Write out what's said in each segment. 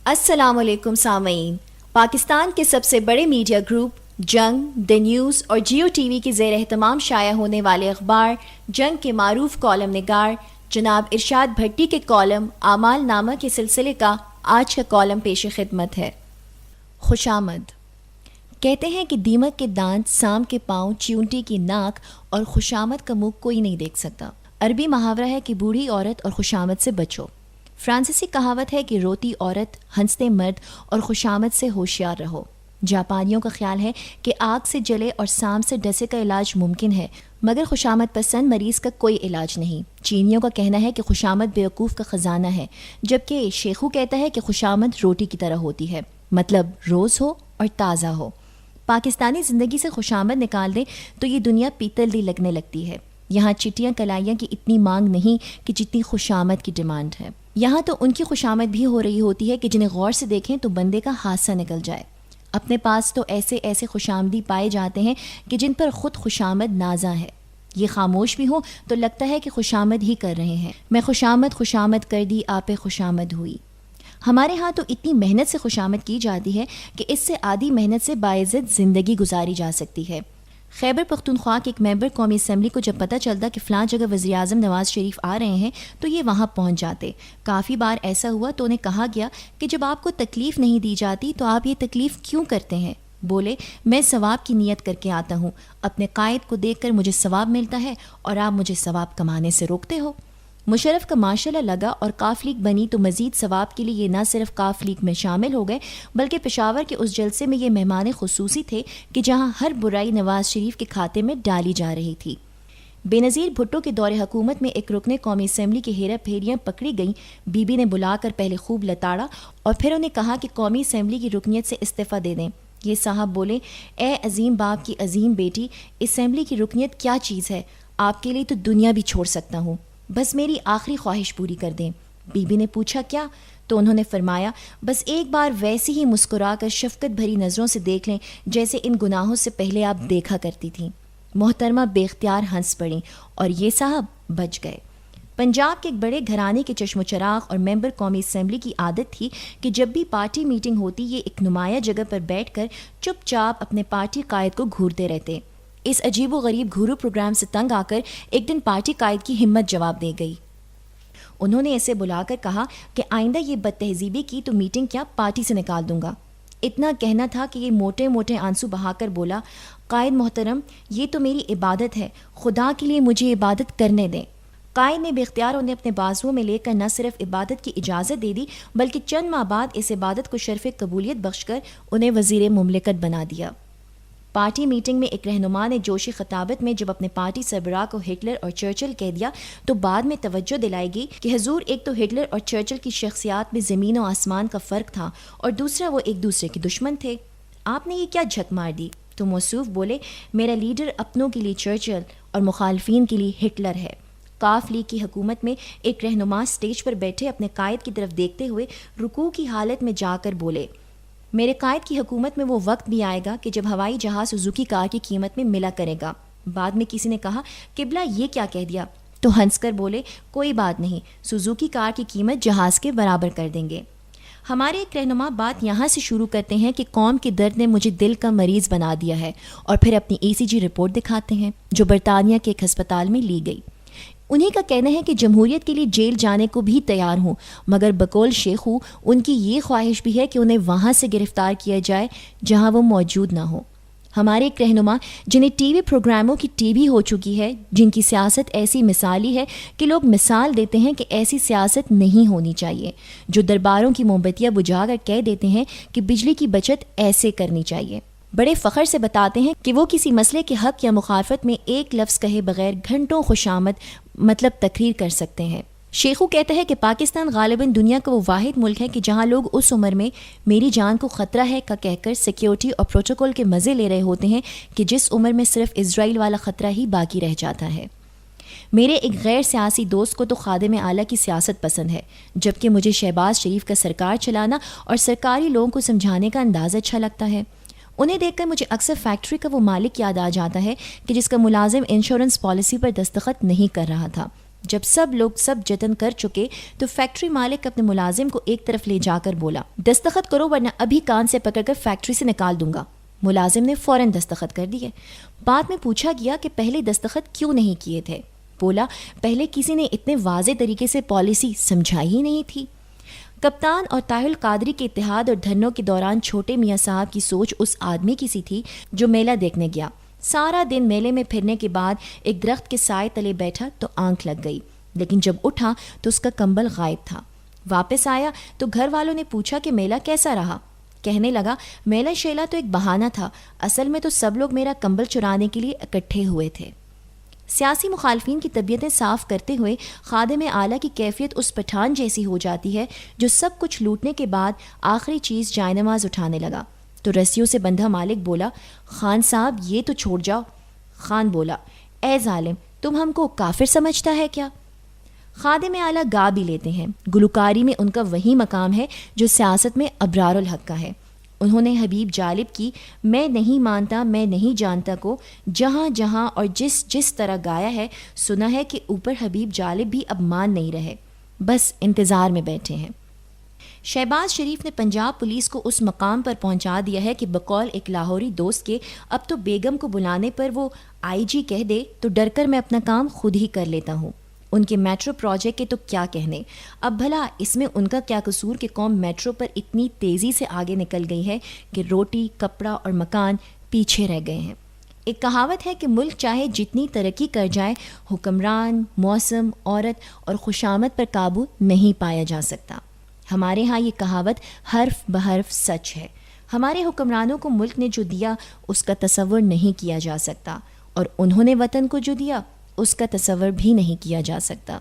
السلام علیکم سامعین. پاکستان کے سب سے بڑے میڈیا گروپ جنگ، دی نیوز اور جیو ٹی وی کے زیر اہتمام شائع ہونے والے اخبار جنگ کے معروف کالم نگار جناب ارشاد بھٹی کے کالم اعمال نامہ کے سلسلے کا آج کا کالم پیش خدمت ہے. خوش آمد. کہتے ہیں کہ دیمک کے دانت، سام کے پاؤں، چیونٹی کی ناک اور خوش آمد کا منہ کوئی نہیں دیکھ سکتا. عربی محاورہ ہے کہ بوڑھی عورت اور خوش آمد سے بچو. فرانسیسی کہاوت ہے کہ روتی عورت، ہنستے مرد اور خوش آمد سے ہوشیار رہو. جاپانیوں کا خیال ہے کہ آگ سے جلے اور سام سے ڈسے کا علاج ممکن ہے، مگر خوش آمد پسند مریض کا کوئی علاج نہیں. چینیوں کا کہنا ہے کہ خوش آمد بیوقوف کا خزانہ ہے، جبکہ شیخو کہتا ہے کہ خوش آمد روٹی کی طرح ہوتی ہے، مطلب روز ہو اور تازہ ہو. پاکستانی زندگی سے خوش آمد نکال دیں تو یہ دنیا پیتل دی لگنے لگتی ہے. یہاں چٹیاں کلائیاں کی اتنی مانگ نہیں کہ جتنی خوش آمد کی ڈیمانڈ ہے. یہاں تو ان کی خوش آمد بھی ہو رہی ہوتی ہے کہ جنہیں غور سے دیکھیں تو بندے کا حادثہ نکل جائے. اپنے پاس تو ایسے خوش آمدی پائے جاتے ہیں کہ جن پر خود خوش آمد نازاں ہے. یہ خاموش بھی ہوں تو لگتا ہے کہ خوش آمد ہی کر رہے ہیں. میں خوش آمد کر دی آپ خوش آمد ہوئی. ہمارے ہاں تو اتنی محنت سے خوش آمد کی جاتی ہے کہ اس سے آدھی محنت سے باعزت زندگی گزاری جا سکتی ہے. خیبر پختونخوا کے ایک ممبر قومی اسمبلی کو جب پتہ چلتا کہ فلاں جگہ وزیر اعظم نواز شریف آ رہے ہیں تو یہ وہاں پہنچ جاتے. کافی بار ایسا ہوا تو انہیں کہا گیا کہ جب آپ کو تکلیف نہیں دی جاتی تو آپ یہ تکلیف کیوں کرتے ہیں؟ بولے میں ثواب کی نیت کر کے آتا ہوں. اپنے قائد کو دیکھ کر مجھے ثواب ملتا ہے اور آپ مجھے ثواب کمانے سے روکتے ہو. مشرف کا ماشاءاللہ لگا اور کاف لیگ بنی تو مزید ثواب کے لیے یہ نہ صرف کاف لیگ میں شامل ہو گئے بلکہ پشاور کے اس جلسے میں یہ مہمان خصوصی تھے کہ جہاں ہر برائی نواز شریف کے کھاتے میں ڈالی جا رہی تھی. بے نظیر بھٹو کے دور حکومت میں ایک رکن قومی اسمبلی کی ہیرا پھیریاں پکڑی گئیں. بی بی نے بلا کر پہلے خوب لتاڑا اور پھر انہیں کہا کہ قومی اسمبلی کی رکنیت سے استعفیٰ دے دیں. یہ صاحب بولے اے عظیم باپ کی عظیم بیٹی، اسمبلی کی رکنیت کیا چیز ہے؟ آپ کے لیے تو دنیا بھی چھوڑ سکتا ہوں، بس میری آخری خواہش پوری کر دیں. بی بی نے پوچھا کیا؟ تو انہوں نے فرمایا بس ایک بار ویسی ہی مسکرا کر شفقت بھری نظروں سے دیکھ لیں جیسے ان گناہوں سے پہلے آپ دیکھا کرتی تھیں. محترمہ بے اختیار ہنس پڑیں اور یہ صاحب بچ گئے. پنجاب کے ایک بڑے گھرانے کے چشم و چراغ اور ممبر قومی اسمبلی کی عادت تھی کہ جب بھی پارٹی میٹنگ ہوتی یہ ایک نمایاں جگہ پر بیٹھ کر چپ چاپ اپنے پارٹی قائد کو گھورتے رہتے. اس عجیب و غریب گھورو پروگرام سے تنگ آ کر ایک دن پارٹی قائد کی ہمت جواب دے گئی. انہوں نے اسے بلا کر کہا کہ آئندہ یہ بد تہذیبی کی تو میٹنگ کیا پارٹی سے نکال دوں گا. اتنا کہنا تھا کہ یہ موٹے موٹے آنسو بہا کر بولا قائد محترم یہ تو میری عبادت ہے، خدا کے لیے مجھے عبادت کرنے دیں. قائد نے بے اختیار انہیں اپنے بازوؤں میں لے کر نہ صرف عبادت کی اجازت دے دی بلکہ چند ماہ بعد اس عبادت کو شرف قبولیت بخش کر انہیں وزیر مملکت بنا دیا. پارٹی میٹنگ میں ایک رہنما نے جوشی خطابت میں جب اپنے پارٹی سربراہ کو ہٹلر اور چرچل کہہ دیا تو بعد میں توجہ دلائی گئی کہ حضور ایک تو ہٹلر اور چرچل کی شخصیات میں زمین و آسمان کا فرق تھا اور دوسرا وہ ایک دوسرے کے دشمن تھے. آپ نے یہ کیا جھک مار دی؟ تو موصوف بولے میرا لیڈر اپنوں کے لیے چرچل اور مخالفین کے لیے ہٹلر ہے. کاف لیگ کی حکومت میں ایک رہنما اسٹیج پر بیٹھے اپنے قائد کی طرف دیکھتے ہوئے رکوع کی حالت میں جا کر بولے میرے قائد کی حکومت میں وہ وقت بھی آئے گا کہ جب ہوائی جہاز سوزوکی کار کی قیمت میں ملا کرے گا. بعد میں کسی نے کہا قبلہ یہ کیا کہہ دیا؟ تو ہنس کر بولے کوئی بات نہیں، سوزوکی کار کی قیمت جہاز کے برابر کر دیں گے. ہمارے ایک رہنما بات یہاں سے شروع کرتے ہیں کہ قوم کے درد نے مجھے دل کا مریض بنا دیا ہے اور پھر اپنی ECG رپورٹ دکھاتے ہیں جو برطانیہ کے ایک ہسپتال میں لی گئی. انہی کا کہنا ہے کہ جمہوریت کے لیے جیل جانے کو بھی تیار ہوں مگر بقول شیخو ان کی یہ خواہش بھی ہے کہ انہیں وہاں سے گرفتار کیا جائے جہاں وہ موجود نہ ہو. ہمارے ایک رہنما جنہیں ٹی وی پروگراموں کی ٹی وی ہو چکی ہے، جن کی سیاست ایسی مثالی ہے کہ لوگ مثال دیتے ہیں کہ ایسی سیاست نہیں ہونی چاہیے، جو درباروں کی موم بتیاں بجھا کر کہہ دیتے ہیں کہ بجلی کی بچت ایسے کرنی چاہیے، بڑے فخر سے بتاتے ہیں کہ وہ کسی مسئلے کے حق یا مخالفت میں ایک لفظ کہے بغیر گھنٹوں خوش آمد مطلب تقریر کر سکتے ہیں. شیخو کہتا ہے کہ پاکستان غالباً دنیا کا وہ واحد ملک ہے کہ جہاں لوگ اس عمر میں میری جان کو خطرہ ہے کا کہہ کر سیکیورٹی اور پروٹوکول کے مزے لے رہے ہوتے ہیں کہ جس عمر میں صرف اسرائیل والا خطرہ ہی باقی رہ جاتا ہے. میرے ایک غیر سیاسی دوست کو تو خادم اعلیٰ کی سیاست پسند ہے، جبکہ مجھے شہباز شریف کا سرکار چلانا اور سرکاری لوگوں کو سمجھانے کا انداز اچھا لگتا ہے. انہیں دیکھ کر مجھے اکثر فیکٹری کا وہ مالک یاد آ جاتا ہے کہ جس کا ملازم انشورنس پالیسی پر دستخط نہیں کر رہا تھا، جب سب لوگ سب جتن کر چکے تو فیکٹری مالک اپنے ملازم کو ایک طرف لے جا کر بولا، دستخط کرو ورنہ ابھی کان سے پکڑ کر فیکٹری سے نکال دوں گا۔ ملازم نے فوراً دستخط کر دیے۔ بعد میں پوچھا گیا کہ پہلے دستخط کیوں نہیں کیے تھے؟ بولا، پہلے کسی نے اتنے واضح طریقے سے پالیسی سمجھائی ہی نہیں تھی۔ کپتان اور طاہر القادری کے اتحاد اور دھرنوں کے دوران چھوٹے میاں صاحب کی سوچ اس آدمی کی سی تھی جو میلہ دیکھنے گیا۔ سارا دن میلے میں پھرنے کے بعد ایک درخت کے سائے تلے بیٹھا تو آنکھ لگ گئی، لیکن جب اٹھا تو اس کا کمبل غائب تھا۔ واپس آیا تو گھر والوں نے پوچھا کہ میلہ کیسا رہا؟ کہنے لگا، میلہ شیلہ تو ایک بہانہ تھا، اصل میں تو سب لوگ میرا کمبل چرانے کے لیے اکٹھے ہوئے تھے۔ سیاسی مخالفین کی طبیعتیں صاف کرتے ہوئے خادم اعلیٰ کی کیفیت اس پٹھان جیسی ہو جاتی ہے جو سب کچھ لوٹنے کے بعد آخری چیز جائے نماز اٹھانے لگا تو رسیوں سے بندھا مالک بولا، خان صاحب یہ تو چھوڑ جاؤ۔ خان بولا، اے ظالم، تم ہم کو کافر سمجھتا ہے کیا؟ خادم اعلیٰ گا بھی لیتے ہیں، گلوکاری میں ان کا وہی مقام ہے جو سیاست میں ابرار الحق کا ہے۔ انہوں نے حبیب جالب کی میں نہیں مانتا میں نہیں جانتا کو جہاں جہاں اور جس جس طرح گایا ہے، سنا ہے کہ اوپر حبیب جالب بھی اب مان نہیں رہے، بس انتظار میں بیٹھے ہیں۔ شہباز شریف نے پنجاب پولیس کو اس مقام پر پہنچا دیا ہے کہ بقول ایک لاہوری دوست کے اب تو بیگم کو بلانے پر وہ آئی جی کہہ دے تو ڈر کر میں اپنا کام خود ہی کر لیتا ہوں۔ ان کے میٹرو پروجیکٹ کے تو کیا کہنے، اب بھلا اس میں ان کا کیا قصور کہ قوم میٹرو پر اتنی تیزی سے آگے نکل گئی ہے کہ روٹی، کپڑا اور مکان پیچھے رہ گئے ہیں۔ ایک کہاوت ہے کہ ملک چاہے جتنی ترقی کر جائے، حکمران، موسم، عورت اور خوشامد پر قابو نہیں پایا جا سکتا۔ ہمارے ہاں یہ کہاوت حرف بحرف سچ ہے۔ ہمارے حکمرانوں کو ملک نے جو دیا اس کا تصور نہیں کیا جا سکتا، اور انہوں نے وطن کو جو دیا اس کا تصور بھی نہیں کیا جا سکتا۔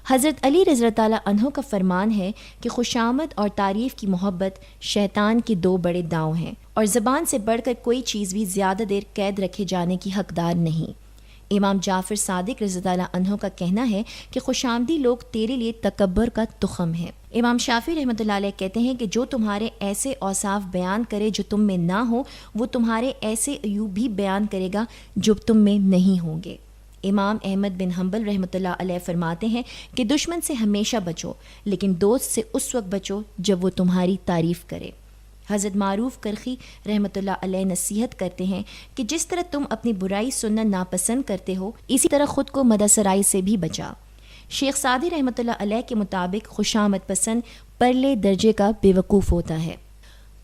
حضرت علی رضی اللہ تعالیٰ عنہ کا فرمان ہے کہ خوشامد اور تعریف کی محبت شیطان کے دو بڑے داؤں ہیں، اور زبان سے بڑھ کر کوئی چیز بھی زیادہ دیر قید رکھے جانے کی حقدار نہیں۔ امام جعفر صادق رضی اللہ عنہ کا کہنا ہے کہ خوشامدی لوگ تیرے لیے تکبر کا تخم ہے۔ امام شافعی رحمۃ اللہ علیہ کہتے ہیں کہ جو تمہارے ایسے اوصاف بیان کرے جو تم میں نہ ہو، وہ تمہارے ایسے عیوب بھی بیان کرے گا جو تم میں نہیں ہوں گے۔ امام احمد بن حنبل رحمۃ اللہ علیہ فرماتے ہیں کہ دشمن سے ہمیشہ بچو، لیکن دوست سے اس وقت بچو جب وہ تمہاری تعریف کرے۔ حضرت معروف کرخی رحمۃ اللہ علیہ نصیحت کرتے ہیں کہ جس طرح تم اپنی برائی سننا ناپسند کرتے ہو، اسی طرح خود کو مدثرائی سے بھی بچا۔ شیخ سعدی رحمۃ اللہ علیہ کے مطابق خوشامد پسند پرلے درجے کا بے وقوف ہوتا ہے۔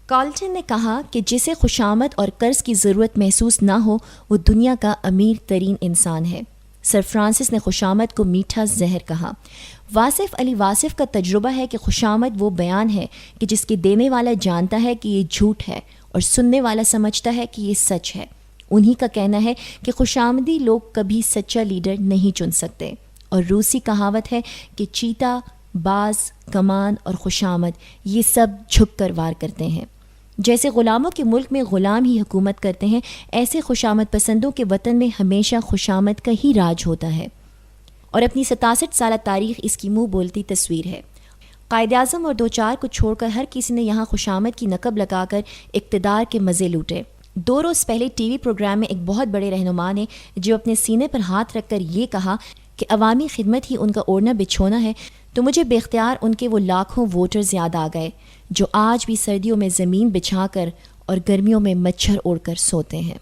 کالٹن نے کہا کہ جسے خوشامد اور قرض کی ضرورت محسوس نہ ہو وہ دنیا کا امیر ترین انسان ہے۔ سر فرانسس نے خوشامد کو میٹھا زہر کہا۔ واصف علی واصف کا تجربہ ہے کہ خوشامد وہ بیان ہے کہ جس کے دینے والا جانتا ہے کہ یہ جھوٹ ہے اور سننے والا سمجھتا ہے کہ یہ سچ ہے۔ انہی کا کہنا ہے کہ خوشامدی لوگ کبھی سچا لیڈر نہیں چن سکتے، اور روسی کہاوت ہے کہ چیتا، باز، کمان اور خوشامد یہ سب جھک کر وار کرتے ہیں۔ جیسے غلاموں کے ملک میں غلام ہی حکومت کرتے ہیں، ایسے خوشامد پسندوں کے وطن میں ہمیشہ خوشامد کا ہی راج ہوتا ہے، اور اپنی 67 سالہ تاریخ اس کی منہ بولتی تصویر ہے۔ قائد اعظم اور دوچار کو چھوڑ کر ہر کسی نے یہاں خوشامد کی نقب لگا کر اقتدار کے مزے لوٹے۔ 2 روز پہلے ٹی وی پروگرام میں ایک بہت بڑے رہنما نے جو اپنے سینے پر ہاتھ رکھ کر یہ کہا کہ عوامی خدمت ہی ان کا اوڑھنا بچھونا ہے، تو مجھے بے اختیار ان کے وہ لاکھوں ووٹرز یاد آ گئے جو آج بھی سردیوں میں زمین بچھا کر اور گرمیوں میں مچھر اوڑھ کر سوتے ہیں۔